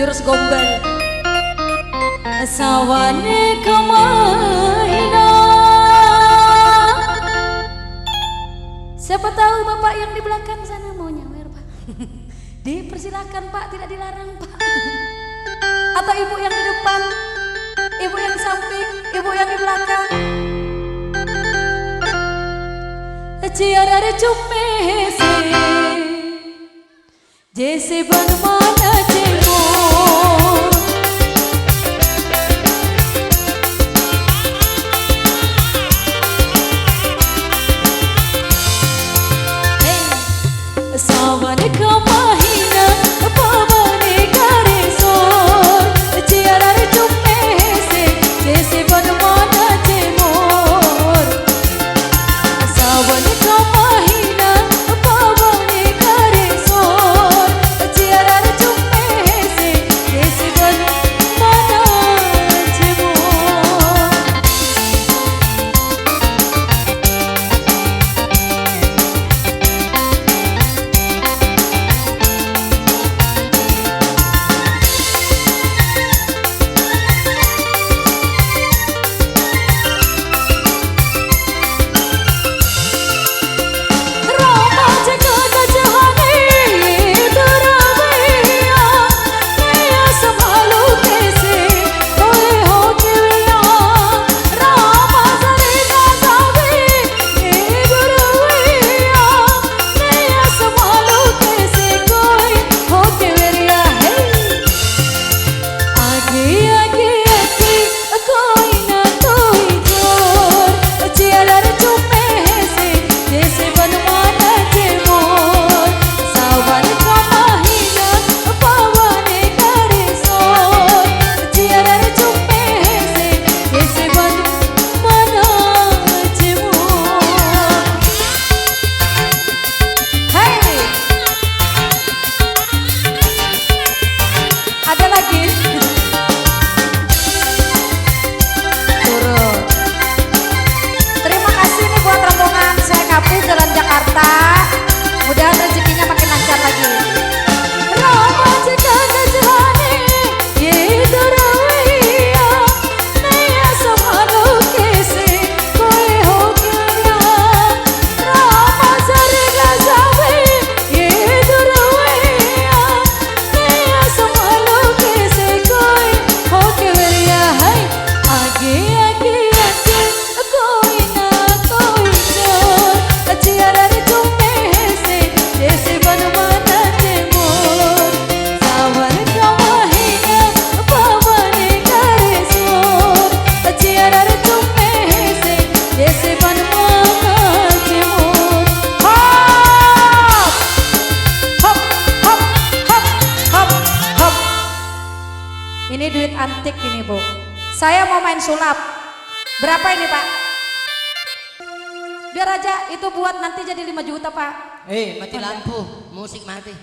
Virus gombal. Sawane kemahina. Siapa tahu bapak yang di belakang sana mau nyawer pak. Dipersilakan pak, tidak dilarang pak. Atau ibu yang di depan, ibu yang di samping, ibu yang di belakang. Ciara cumese, jese ban mana cemo. Sawane kamahina pavane karesor ciara cumese jese ban mana cemor. Sawane kamahina pavane karesor ciara cumese jese ban mana cemor. Ada lagi. Turun. Terima kasih nih buat rombongan saya Kapu Jalan Jakarta. Mudah-mudahan rezekinya makin lancar lagi. Rama jika gajahane, itu rawia, naya sama lukese, koe hokya. Rama sare gazawe, itu rawia, naya sama lukese, koe hokya. Hai, age age age, koe na koe jor, ciara cumese, jese ban mana cemor. Sawane kamahina pavane karesor, ciara cumese, jese ban mana cemor. Hop, hop, hop, hop, hop, hop. Ini duit antik ini bu. Saya mau main sulap. Berapa ini pak? Biar aja itu buat nanti jadi 5 juta pak. Mati lampu, musik mati.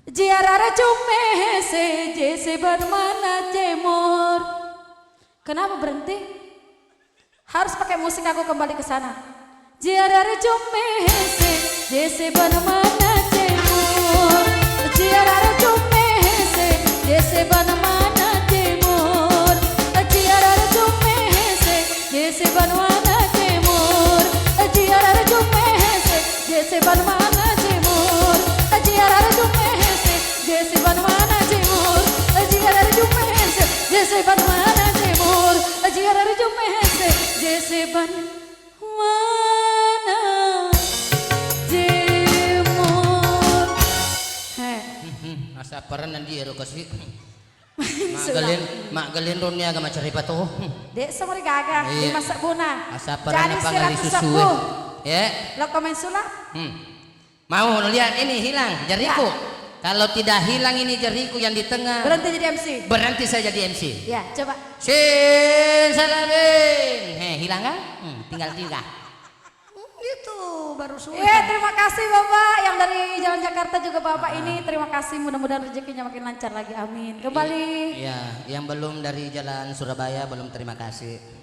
Jiarara cumese jese bermana cemor. Kenapa berhenti? Harus pakai musik aku kembali ke sana. Jiarara cumese jese bermana cemor. Jiarara cumese jese bermana cemor. Jiarara cumese jese bermana cemor. Jiarara cumese jese bermana cemor. Jiarara cumese jese bermana cemor. Jiarara cumese jese bermana cemor. Jiarara cumese jese bermana cemor. Asa peran nanti ya kasih. Mak galin ronya agak macam apa tuh? Dek semua gagah dimasak buna. Asa peran apa kali susu? Ya. Lo komen sulap? Mau lihat ini hilang jariku. Kalau tidak hilang ini jariku yang di tengah. Berhenti jadi MC. Berhenti saya jadi MC. Ya, coba. Sin salabin. Hilang kan? Tinggal 3. Itu baru sudah. Terima kasih Bapak yang dari Jalan Jakarta juga Bapak ini. Terima kasih, mudah-mudahan rezekinya makin lancar lagi. Amin. Kembali. Iya, yang belum dari Jalan Surabaya belum terima kasih.